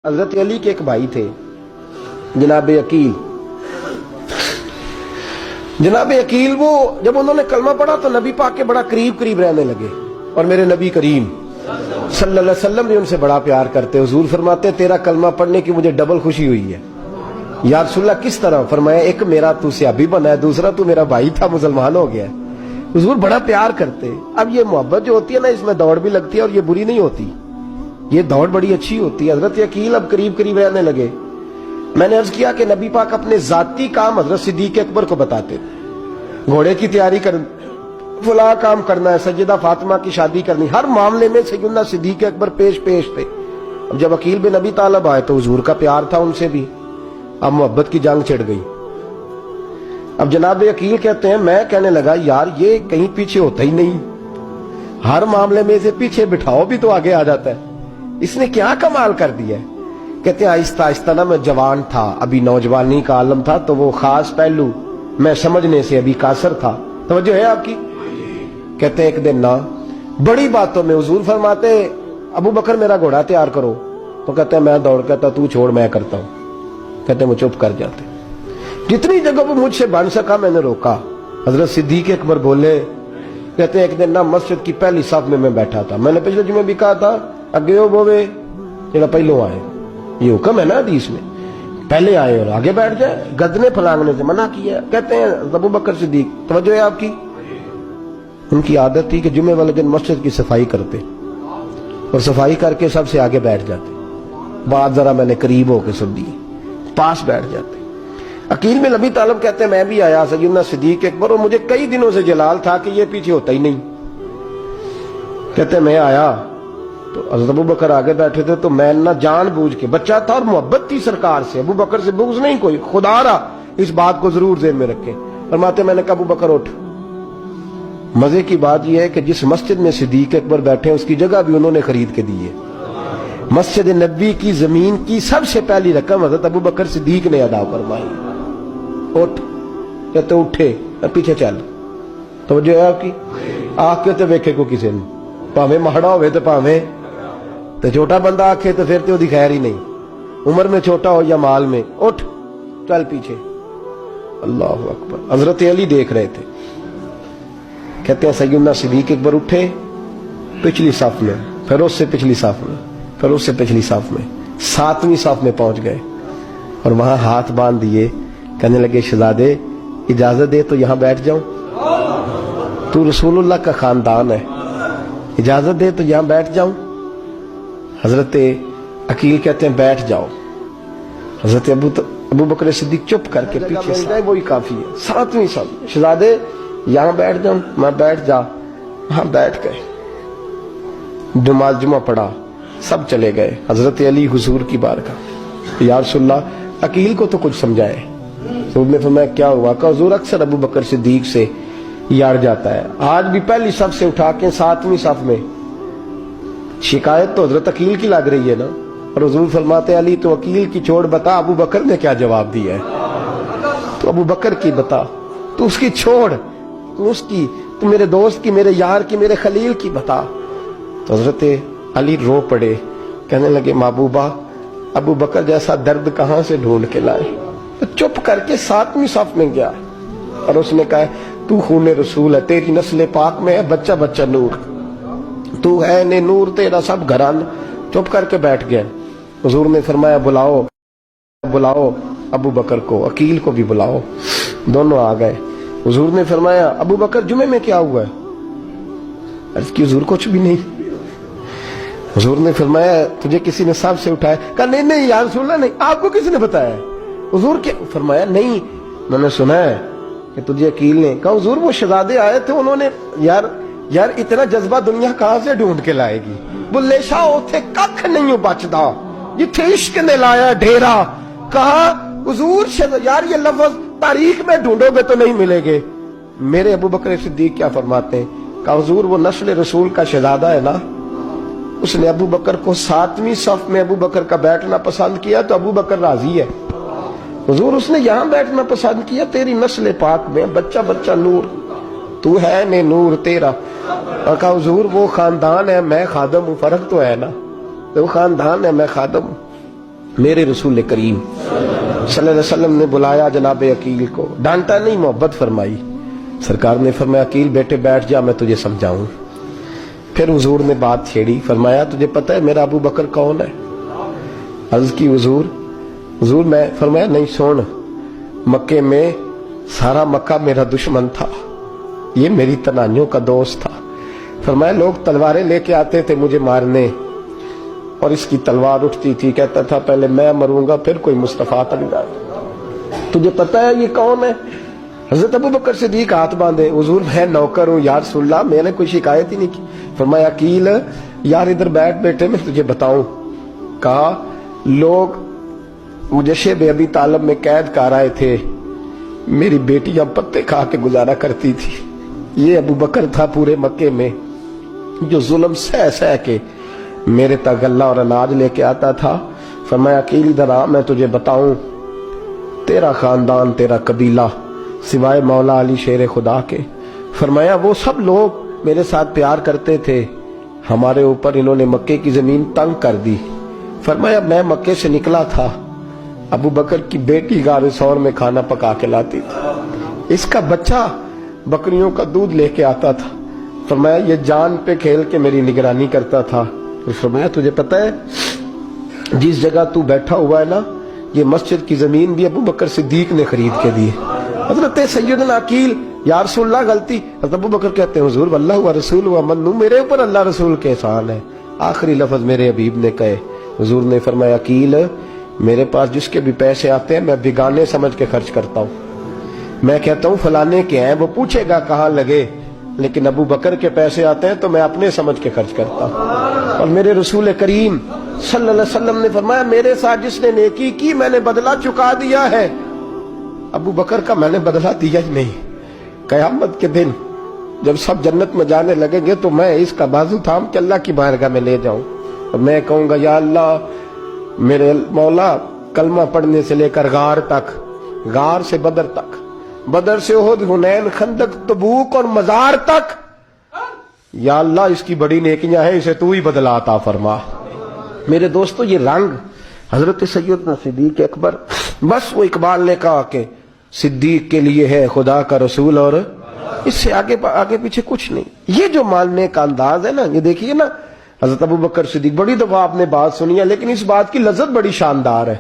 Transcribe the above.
حضرت علی کے ایک بھائی تھے جناب عقیل. جناب عقیل وہ جب انہوں نے کلمہ پڑھا تو نبی پاک کے بڑا قریب رہنے لگے اور میرے نبی کریم صلی اللہ علیہ وسلم بھی ان سے بڑا پیار کرتے. حضور فرماتے تیرا کلمہ پڑھنے کی مجھے ڈبل خوشی ہوئی ہے. یا رسول اللہ کس طرح؟ فرمایا ایک میرا تو صحابی بنا ہے، دوسرا تو میرا بھائی تھا مسلمان ہو گیا ہے. حضور بڑا پیار کرتے. اب یہ محبت جو ہوتی ہے نا اس میں دوڑ بھی لگتی ہے اور یہ بری نہیں ہوتی، یہ دوڑ بڑی اچھی ہوتی ہے. حضرت عقیل اب قریب رہنے لگے. میں نے عرض کیا کہ نبی پاک اپنے ذاتی کام حضرت صدیق اکبر کو بتاتے تھے. گھوڑے کی تیاری کر، فلاں کام کرنا ہے، سیدہ فاطمہ کی شادی کرنی، ہر معاملے میں سیدنا صدیق اکبر پیش تھے. اب جب عقیل بن ابی طالب آئے تو حضور کا پیار تھا ان سے بھی، اب محبت کی جنگ چھڑ گئی. اب جناب عقیل کہتے ہیں میں کہنے لگا یار یہ کہیں پیچھے ہوتا ہی نہیں، ہر معاملے میں اسے پیچھے بٹھاؤ بھی تو آگے آ جاتا ہے، اس نے کیا کمال کر دیا ہے. کہتے ہیں آہستہ آہستہ نا میں جوان تھا، ابھی نوجوانی کا عالم تھا، تو وہ خاص پہلو میں سمجھنے سے ابھی قاصر تھا. توجہ ہے آپ کی؟ کہتے ہیں ایک دن نا بڑی باتوں میں حضور فرماتے ابو بکر میرا گھوڑا تیار کرو، تو کہتے ہیں میں دوڑ کہتا تو چھوڑ میں کرتا ہوں. کہتے ہیں وہ چپ کر جاتے. جتنی جگہ وہ مجھ سے بن سکا میں نے روکا. حضرت صدیق اکبر بولے، کہتے ہیں ایک دن نا مسجد کی پہلی صف میں بیٹھا تھا. میں نے پچھلے جمعے بھی کہا تھا اگے ہو بوے جڑا پہلو آئے، یہ حکم ہے نا حدیث میں، پہلے آئے اور آگے بیٹھ جائے، گدنے پھلانگنے سے منع کیا. کہتے ہیں ابو بکر صدیق، توجہ ہے آپ کی، ان کی عادت تھی کہ جمعے والے دن مسجد کی صفائی کرتے اور صفائی کر کے سب سے آگے بیٹھ جاتے. بات ذرا میں نے قریب ہو کے سن دی، پاس بیٹھ جاتے. عقیل بن ابی طالب کہتے ہیں میں بھی آیا سیدنا صدیق اکبر، اور مجھے کئی دنوں سے جلال تھا کہ یہ پیچھے ہوتا ہی نہیں. کہتے ہیں میں آیا تو حضرت ابو بکر آگے بیٹھے تھے، تو میں نہ جان بوجھ کے، بچہ تھا اور محبت تھی سرکار سے، ابو بکر سے بغض نہیں کوئی، خدا را اس بات کو ضرور ذہن میں رکھیں. فرماتے میں نے کہا ابو بکر اٹھ. مزے کی بات یہ ہے کہ جس مسجد میں صدیق اکبر بیٹھے اس کی جگہ بھی انہوں نے خرید کے دی ہے. مسجد نبی کی زمین کی سب سے پہلی رقم حضرت ابو بکر صدیق نے ادا فرمائی. اٹھ. کہتے اٹھے، پیچھے چل. توجہ ہے آپ کی؟ آنکھ کے تو ویکھے کو کسی نے، پاویں مہڑا ہوئے تو پاویں تو چھوٹا بندہ آکھے تو پھر تو دی خیر ہی نہیں، عمر میں چھوٹا ہو یا مال میں. اٹھ چل پیچھے. اللہ اکبر. حضرت علی دیکھ رہے تھے. کہتے ہیں سیدنا صدیق اکبر اٹھے پچھلی صف میں، پھر اس سے پچھلی صف میں، پھر اس سے پچھلی صف میں، 7ویں صف میں پہنچ گئے اور وہاں ہاتھ باندھ دیے. کہنے لگے شہزادے اجازت دے تو یہاں بیٹھ جاؤں، تو رسول اللہ کا خاندان ہے، اجازت دے تو یہاں بیٹھ جاؤں. حضرت عقیل کہتے ہیں بیٹھ جاؤ. حضرت ابو بکر صدیق چپ کر کے پیچھے سے، وہی کافی ہے، 7ویں صف. شہزادے یہاں بیٹھ جاؤں. میں بیٹھ جا. وہاں بیٹھ گئے، نماز جمعہ پڑھا، سب چلے گئے. حضرت علی حضور کی بارگاہ، یا رسول اللہ عقیل کو تو کچھ سمجھائے. حضور نے فرمایا کیا ہوا؟ کہ حضور اکثر ابو بکر صدیق سے یار جاتا ہے، آج بھی پہلی صف سے اٹھا کے 7ویں صف میں. شکایت تو حضرت عقیل کی لگ رہی ہے نا، اور حضور فرماتے علی تو عقیل کی چھوڑ، بتا ابو بکر نے کیا جواب دیا ہے. تو ابو بکر کی بتا، تو اس کی چھوڑ، تو اس کی، تو میرے دوست کی، میرے یار کی، میرے خلیل کی بتا. تو حضرت علی رو پڑے. کہنے لگے محبوبہ ابو بکر جیسا درد کہاں سے ڈھونڈ کے لائے. تو چپ کر کے 7ویں صف میں گیا اور اس نے کہا تو خون رسول ہے، تیری نسل پاک میں ہے بچہ بچہ نور، تو ہے نے نور تیرا سب گھران. چپ کر کے بیٹھ گئے. حضور نے فرمایا بلاؤ ابو بکر کو، عقیل کو بھی بلاؤ. دونوں آ گئے. حضور نے فرمایا ابو بکر جمعے میں کیا ہوا ہے؟ عرض کی حضور کچھ بھی نہیں. حضور نے فرمایا تجھے کسی نے صاحب سے اٹھایا؟ کہا نہیں یا رسول اللہ نہیں. آپ کو کسی نے بتایا؟ حضور کے فرمایا نہیں میں نے سنا ہے کہ تجھے عقیل نے. کہا حضور وہ شہزادے آئے تھے، انہوں نے یار اتنا جذبہ دنیا کہاں سے ڈھونڈ کے لائے گی؟ بلے شاہ اوتھے ککھ نہیں بچدا جتھے عشق نے لایا ڈھیرا. کہا حضور یار یہ لفظ تاریخ میں ڈھونڈو گے تو نہیں ملے گے. میرے ابو بکر صدیق کیا فرماتے ہیں؟ کہا حضور وہ نسل رسول کا شہزادہ ہے نا، اس نے ابو بکر کو 7ویں صف میں ابو بکر کا بیٹھنا پسند کیا تو ابو بکر راضی ہے. حضور اس نے یہاں بیٹھنا پسند کیا، تیری نسل پاک میں بچہ بچہ نور، تو ہے نے نور تیرا. اور کہا حضور وہ خاندان ہے میں خادم ہوں، فرق تو ہے نا، وہ خاندان ہے میں خادم ہوں. میرے رسول کریم صلی اللہ علیہ وسلم نے بلایا جناب عقیل کو, ڈانٹا نہیں, محبت فرمائی. سرکار نے فرمایا عقیل بیٹے بیٹھ جا, میں تجھے سمجھاؤں. پھر حضور نے بات چھیڑی, فرمایا تجھے پتہ ہے میرا ابو بکر کون ہے؟ عرض کی حضور میں. فرمایا نہیں سن, مکے میں سارا مکہ میرا دشمن تھا, یہ میری تنائیوں کا دوست تھا. فرمایا لوگ تلواریں لے کے آتے تھے مجھے مارنے, اور اس کی تلوار اٹھتی تھی, کہتا تھا پہلے میں مروں گا پھر کوئی مصطفیٰ تک جائے. تجھے پتہ ہے یہ کون ہے؟ حضرت ابو بکر صدیق ہاتھ باندھے, حضور میں نوکر ہوں یا رسول اللہ, میں نے کوئی شکایت ہی نہیں کی. فرمایا عقیل یار ادھر بیٹھ بیٹے, میں تجھے بتاؤں. کہا لوگ مجھے شیب ابی طالب میں قید کر آئے تھے, میری بیٹیاں پتے کھا کے گزارا کرتی تھی. یہ ابو بکر تھا پورے مکے میں جو ظلم سہ کے میرے تک غلہ اور اناج لے کے آتا تھا. فرمایا عقیل ادھر آ, میں تجھے بتاؤں, تیرا خاندان تیرا قبیلہ سوائے مولا علی شیر خدا کے, فرمایا وہ سب لوگ میرے ساتھ پیار کرتے تھے, ہمارے اوپر انہوں نے مکے کی زمین تنگ کر دی. فرمایا میں مکے سے نکلا تھا, ابو بکر کی بیٹی غار ثور میں کھانا پکا کے لاتی تھی, اس کا بچہ بکریوں کا دودھ لے کے آتا تھا. فرمایا یہ جان پہ کھیل کے میری نگرانی کرتا تھا. فرمایا تجھے پتہ ہے جس جگہ تو بیٹھا ہوا ہے نا, یہ مسجد کی زمین بھی ابو بکر صدیق نے خرید کے دی. حضرت سیدنا عقیل یا رسول اللہ غلطی. حضرت ابو بکر کہتے ہیں حضور واللہ و رسول و منو, میرے اوپر اللہ رسول کے احسان ہے. آخری لفظ میرے حبیب نے کہے. حضور نے فرمایا عقیل میرے پاس جس کے بھی پیسے آتے ہیں میں بگانے سمجھ کے خرچ کرتا ہوں. میں کہتا ہوں فلانے کے ہیں, وہ پوچھے گا کہاں لگے, لیکن ابو بکر کے پیسے آتے ہیں تو میں اپنے سمجھ کے خرچ کرتا ہوں. اور میرے رسول کریم صلی اللہ علیہ وسلم نے فرمایا میرے ساتھ جس نے نیکی کی میں نے بدلہ چکا دیا ہے, ابو بکر کا میں نے بدلہ دیا ہی نہیں. قیامت کے دن جب سب جنت میں جانے لگیں گے تو میں اس کا بازو تھام کے اللہ کی بارگاہ میں لے جاؤں, اور میں کہوں گا یا اللہ میرے مولا کلمہ پڑھنے سے لے کر غار تک, غار سے بدر تک, بدر سے احد, حنین, خندق, تبوک اور مزار تک, یا اللہ اس کی بڑی نیکیاں ہیں, اسے تو ہی بدلا عطا فرما. میرے دوستو یہ رنگ حضرت سیدنا صدیق اکبر, بس وہ اقبال نے کہا کہ صدیق کے لیے ہے خدا کا رسول, اور اس سے آگے پیچھے کچھ نہیں. یہ جو ماننے کا انداز ہے نا, یہ دیکھیے نا, حضرت ابو بکر صدیق, بڑی دفعہ آپ نے بات سنی ہے لیکن اس بات کی لذت بڑی شاندار ہے.